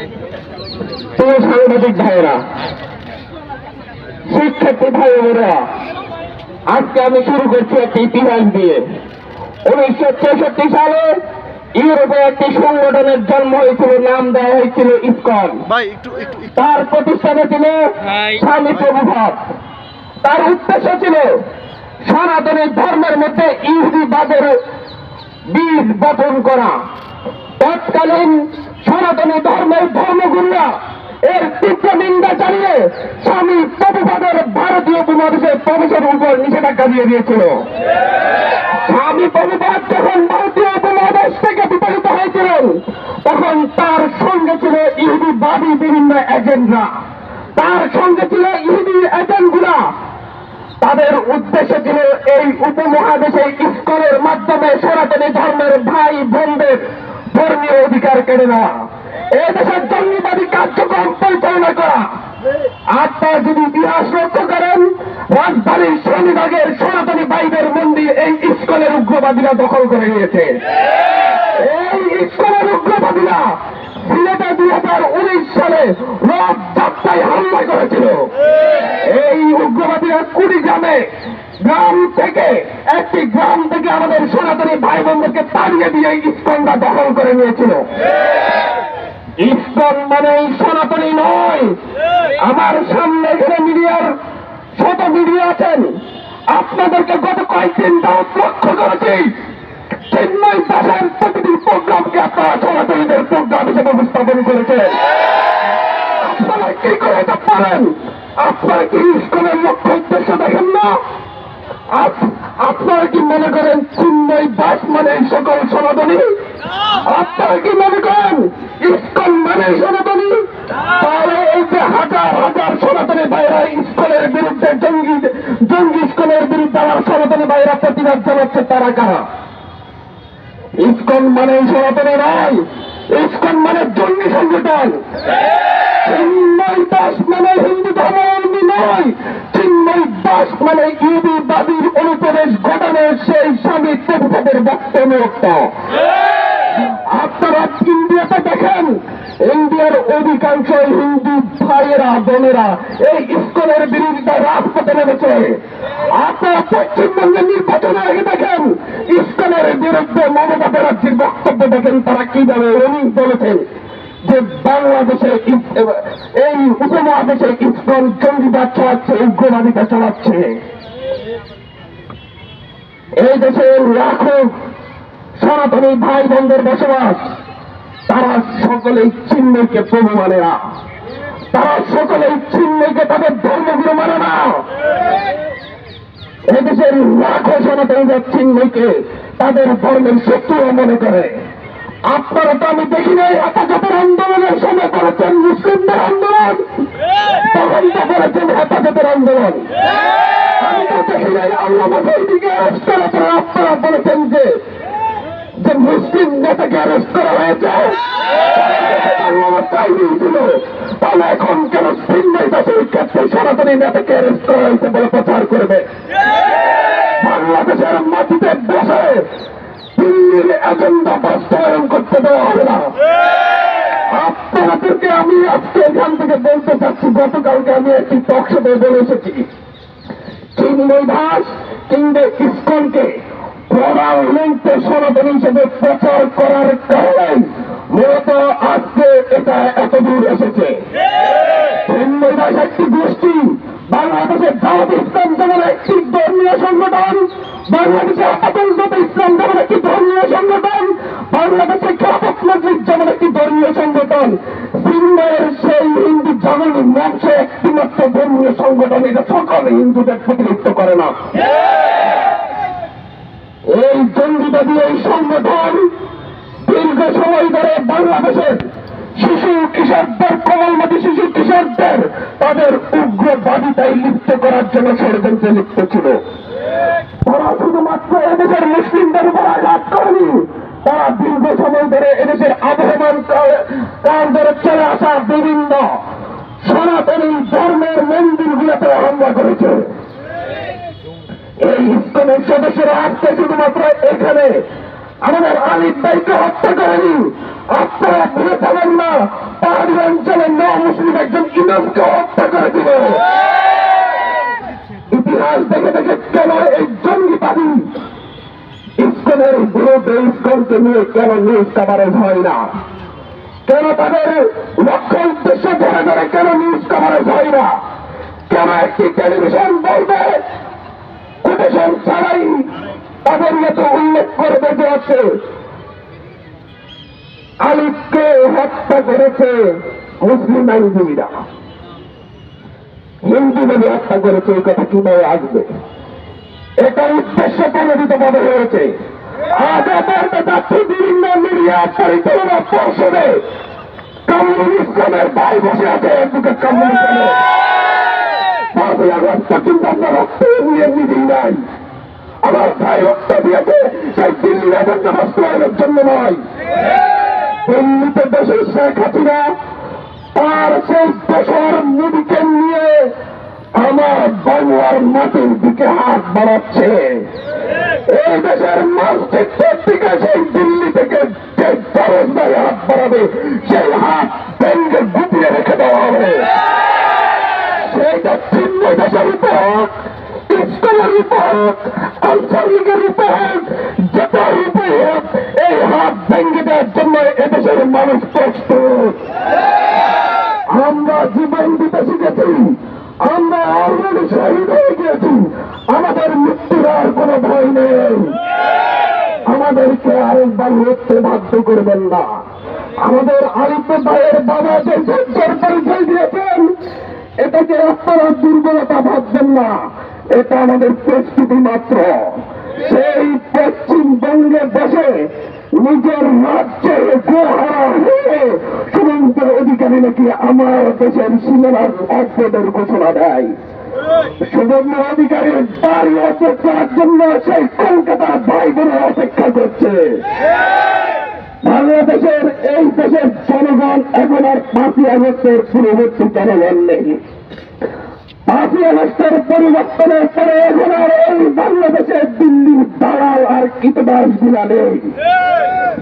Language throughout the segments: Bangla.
প্রিয় সাংবাদিক ভাইয়েরা, শিক্ষার্থী ভাই বোনেরা, আজকে আমি শুরু করছি একটি ইতিহাস দিয়ে। 1964 সালে ইউরোপে একটি সংগঠনের জন্ম হয়েছিল, নাম দেওয়া হয়েছিল ইসকন। তার প্রতিষ্ঠাতা ছিল স্বামী প্রভুপাদ। তার উদ্দেশ্য ছিল সনাতনী ধর্মের মধ্যে ইহুদিবাদের বীজ বপন করা। তৎকালীন সনাতনী ধর্মের ধর্মগুরুরা এর তীব্র নিন্দা জানিয়ে স্বামী প্রভুপাদের ভারতীয় উপমহাদেশে প্রবেশের উপর নিষেধাজ্ঞা দিয়ে দিয়েছিল। স্বামী প্রভুপাদ যখন ভারতীয় উপমহাদেশ থেকে বিতাড়িত হয়েছিলেন, তখন তার সঙ্গে ছিল ইহুদিবাদী বিভিন্ন এজেন্টরা। তার সঙ্গে ছিল ইহুদি এজেন্টগুলা। তাদের উদ্দেশ্য ছিল এই উপমহাদেশে ইসকনের মাধ্যমে সনাতনী ধর্মের ভাই বোনদের ধর্মীয় অধিকার কেড়ে নেওয়া, এই দেশের জঙ্গিবাদী কার্যক্রম পরিচালনা করা। আপনারা যদি ইতিহাস লক্ষ্য করেন, রাজধানীর শনিবাগের সনাতনী ভাইদের মন্দির এই ইসকনের উগ্রবাদীরা দখল করে নিয়েছে। এই ইসকনের উগ্রবাদীরা সিলেটে 2019 সালে রথযাত্রায় হামলা করেছিল। এই উগ্রবাদীরা কুড়িগ্রামে একটি গ্রাম থেকে আমাদের সনাতনী ভাই বোনদেরকে তাড়িয়ে দিয়ে ইসকনরা দখল করে নিয়েছিল। ইসকন মানে সনাতনী নয়। আমার সামনে এখানে মিডিয়ার শত মিডিয়া আছেন, আপনাদেরকে গত কয়েকদিন লক্ষ্য করেছি চিন্ময় দাসের প্রতিটি প্রোগ্রামকে আপনারা সনাতনীদের প্রোগ্রাম হিসেবে উপস্থাপন করেছেন। আপনারা কি করে এটা পারেন? আপনারা কি ইসকনের লক্ষ্য উদ্দেশ্য দেখেন না? আপনারা কি মনে করেন চিন্ময় দাস মানে সকল সনাতনী? আপনারা কি মনে করেন ইসকন মানে সনাতনী? তাহলে এই যে হাজার হাজার সনাতনী ভাইরা ইসকনের বিরুদ্ধে জঙ্গি ইসকনের বিরুদ্ধে আমার সনাতনী ভাইরা প্রতিবাদ জানাচ্ছে, তারা কারা? ইসকন মানে সনাতনী নয়, ইসকন মানে জঙ্গি সংগঠন। চিন্ময় দাস মানে হিন্দু ধর্মাবলম্বী নয়, চিন্ময় দাস মানে ইহুদিবাদীর অনুপ্রবেশ ঘটানোর সেই স্বামী প্রভুপাদের বক্তব্য। আপনারা ইন্ডিয়াতে দেখেন, ইন্ডিয়ার অধিকাংশ হিন্দু ভাইয়েরা বোনেরা এই ইসকনের বিরুদ্ধে রাজপথে নেমেছে। আপনারা পশ্চিমবঙ্গের নির্বাচনের আগে দেখেন, ইসকনের বিরুদ্ধে মমতা ব্যানার্জির বক্তব্য দেখেন, তারা কিভাবে উনি বলেছেন যে বাংলাদেশে এই উপমহাদেশে ইসকন জঙ্গিবাদ চালাচ্ছে, উগ্রবাদিতা চালাচ্ছে। এই দেশে লাখো সনাতনী ভাই বোনদের বসবাস, তারা সকলেই চিন্ময়কে প্রভু মানে না, তারা সকলেই চিন্ময়কে তাদের ধর্মগুরু মানে না। এদেশের লাখো সনাতনীরা চিন্ময়কে তাদের ধর্মের শত্রু মনে করে। আপনারা তো আমি দেখি নাই হেফাজতের আন্দোলনের সময় করেছেন মুসলিমদের আন্দোলন, তখন তো করেছেন হেফাজতের আন্দোলন। আমি তো দেখি নাই আল্লাহর দিকে অ্যারেস্ট করেছেন। আপনারা বলেছেন যে মুসলিম নেতাকে অ্যারেস্ট করা হয়েছে, ছিল তাহলে এখন কেন চিন্ময় দাসের ক্ষেত্রে সনাতনী নেতাকে অ্যারেস্ট করা হয়েছে বলে প্রচার করবে? বাংলাদেশের মাটিতে বসে দিল্লির এজেন্ডা বাস্তবায়ন করতে দেওয়া হবে না। আপনাদেরকে আমি আজকে এখান থেকে বলতে চাচ্ছি, গতকালকে আমি একটি টকশোতে বলে এসেছি, চিন্ময় দাস কিংবা ইসকনকে প্রধান লিঙ্কে সনাতনী হিসেবে প্রচার করার কারণে মূলত আজকে এটা এত দূর এসেছে। চিন্ময় দাস একটি গোষ্ঠী, বাংলাদেশের দাওয়াত ইসলাম যেমন একটি ধর্মীয় সংগঠন, বাংলাদেশের আতঙ্কত ইসলাম যেমন একটি ধর্মীয় সংগঠন, বাংলাদেশের খেলাফত মজলিস যেমন একটি ধর্মীয় সংগঠন, চিন্ময়ের সেই হিন্দু জগনী মঞ্চ একটিমাত্র ধর্মীয় সংগঠন, এটা সকল হিন্দুদের প্রতিনিধিত্ব করে না। এই জঙ্গিবাদী এই সংগঠন দীর্ঘ সময় ধরে বাংলাদেশের শিশু কিশোরদের, কোমলমতি শিশু কিশোরদের তাদের উগ্রবাদিতায় লিপ্ত করার জন্য ষড়যন্ত্রে লিপ্ত ছিল। তারা শুধুমাত্র এদেশের মুসলিমদের উপর আঘাত করেনি, তারা দীর্ঘ সময় ধরে এদেশের আবহমান কাল ধরে চলে আসা বিভিন্ন সনাতনী ধর্মের মন্দিরগুলোতে হামলা করেছে। এই ইসকনের সদস্যরা আজকে শুধুমাত্র এখানে আমাদের আলিফ ভাইকে হত্যা করেনি, আপনারা ভুলে যাবেন না, পাহাড়ি অঞ্চলে মুসলিম একজন ইমামকে হত্যা করে দিল। ইতিহাস দেখে দেখে কেন এই জঙ্গিবাদী ইসকনের বিরুদ্ধে ইসকনকে নিয়ে কেন নিউজ কাভারেজ হয় না? কেন তাদের লক্ষ্য উদ্দেশ্য ধরে ধরে কেন নিউজ কাভারেজ হয় না? কেন একটি টেলিভিশন বলবে কোটেশন ছাড়াই তাদের মতো উল্লেখ করবে যে আছে আলিফকে হত্যা করেছে মুসলিম আইনজীবীরা, হিন্দু বলে হত্যা করেছে, এই কথা কিভাবে আসবে? এটা উদ্দেশ্য প্রণোদিত ভাবে হয়েছে। আজ বলতে যাচ্ছি বিভিন্ন মিডিয়া পরিচালনা পর্ষদে কামরুল ইসলামের ভাই বসে আছে একদিকে কামরুল ইসলামের 5ই আগস্ট কিন্তু আমরা রক্ত নিয়ে মিটিং নাই, আমার ভাই রক্ত দিয়েছে সেই দিল্লির এজেন্ডা বাস্তবায়নের জন্য নয়। দিল্লিতে দেশের শেখ হাসিনা আর সেই দেশের মোদীকে নিয়ে আমার বাংলার মাটির দিকে হাত বাড়াচ্ছে। এই দেশের মসজিদের দিকে সেই দিল্লি থেকে যে দরজায় হাত বাড়াবে সেই হাত ভেঙে গুটিয়ে রেখে দেওয়া হবে। সেইটা চিহ্ন দেশের উপর, ইস্কনের উপর, আনসার লীগের উপর, যেটার উপর এই হাত ভেঙে দেওয়ার জন্য এদেশের মানুষ প্রস্তুত। আমরা জীবন দিতে শিখেছি, আমরা অলরেডি শহীদ হয়ে গিয়েছি, আমাদের মৃত্যুর আর কোনো ভয় নেই। আমাদেরকে আরেকবার মরতে বাধ্য করবেন না। আমাদের আলিফ ভাইয়ের বাবা যে ধৈর্যের পরিচয় দিয়েছেন, এটাকে আপনারা দুর্বলতা ভাববেন না, এটা আমাদের প্রস্তুতি মাত্র। সেই পশ্চিমবঙ্গে বসে নিজের রাজ্যে গোহারা হয়ে শুভেন্দু অধিকারী নাকি আমার দেশের সীমানার অপদের ঘোষণা দেয়। শুভেন্দু অধিকারীর বাড়ি অপেক্ষার জন্য সেই কলকাতার ভাই বোনের অপেক্ষা করছে। বাংলাদেশের এই দেশের জনগণ এখন আর 5ই আগস্টের পূর্ববর্তী জনগণ নেই। 5ই আগস্টের পরিবর্তনের পরে এখন আর এই বাংলাদেশের দিল্লির দালাল আর কীটবাসগুলা নেই।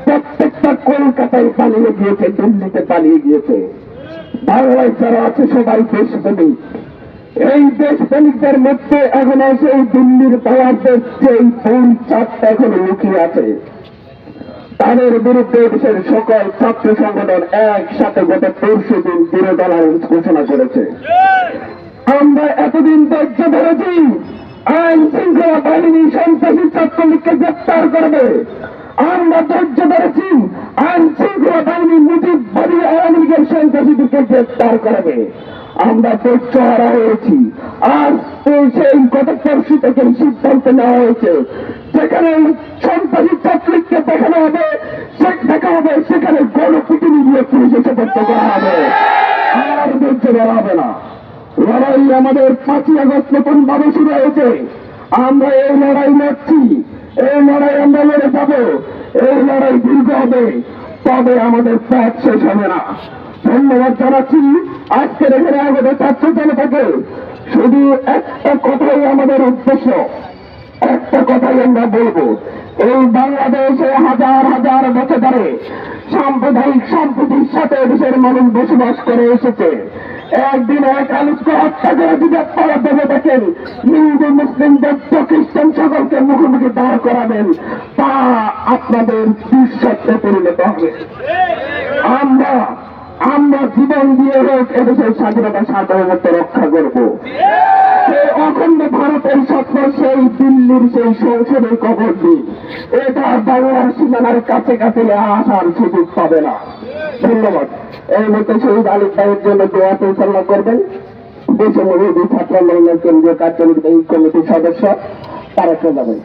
প্রত্যেকটা কলকাতায় পালিয়ে গিয়েছে, দিল্লিতে পালিয়ে গিয়েছে। বাংলায় যারা আছে সবাই দেশপ্রেমিক। এই দেশপ্রেমিকদের মধ্যে এখন আছে এই দিল্লির দালালদের সেই ফুল চাপটা এখন লুকিয়ে আছে। তাদের বিরুদ্ধে দেশের সকল ছাত্র সংগঠন একসাথে গত 10 দিন বিরোধী ঘোষণা করেছে। আমরা এতদিন ধৈর্য ধরেছি আইন শৃঙ্খলা বাহিনী সন্ত্রাসী ছাত্রলীগকে গ্রেপ্তার করবে। আমরা ধৈর্য ধরেছি আইন শৃঙ্খলা বাহিনী মুজিববাদী আওয়ামী লীগের সন্ত্রাসীদেরকে গ্রেপ্তার করবে। আমরা ধৈর্য হারা হয়েছি। আজ সেই গত পরশু থেকে সিদ্ধান্ত নেওয়া হয়েছে যেখানে সন্ত্রাসী ছাত্রলীগকে দেখানো হবে, দেখা হবে সেখানে গণপিটুনি দিয়ে পুলিশে সোপর্দ করা হবে। আর ধৈর্য ধরা হবে না। লড়াই আমাদের 5ই আগস্ট নতুন ভাবে শুরু হয়েছে। আমরা এই লড়াই লড়ছি, এই লড়াই আমরা লড়ে যাব। এই লড়াই দীর্ঘ হবে, তবে আমাদের পথ শেষ হবে না। ধন্যবাদ জানাচ্ছি আজকের এখানে আমাদের ছাত্র জনতাকে। শুধু একটা কথাই আমাদের উদ্দেশ্য, একটা কথাই আমরা বলবো, এই বাংলাদেশে হাজার হাজার বছর ধরে সাম্প্রদায়িক সম্প্রীতির সাথে দেশের মানুষ বসবাস করে এসেছে। একদিন এক আলিফকে হত্যা করে যদি আপনারা ভেবে দেখেন হিন্দু মুসলিম বৌদ্ধ খ্রিস্টান সকলকে মুখোমুখি দাঁড় করাবেন, তা আপনাদের দুঃস্বপ্নে পরিণত হবে। আমরা জীবন দিয়ে হোক এদেশের স্বাধীনতা সার্বভৌমত্ব রক্ষা করব। সেই অখণ্ড ভারতের স্বপ্ন সেই দিল্লির সেই সংসদের কবর দিন, এটা বাংলার সীমানার কাছে কাছে আসার সুযোগ পাবে না। ধন্যবাদ। এই মতো শহীদ আলিফ ভাইয়ের জন্য দোয়া পরিচালনা করবেন দেশে মহিলা ছাত্র আন্দোলনের কেন্দ্রীয় কার্যনির্বাহী কমিটির সদস্য তারেক রহমান।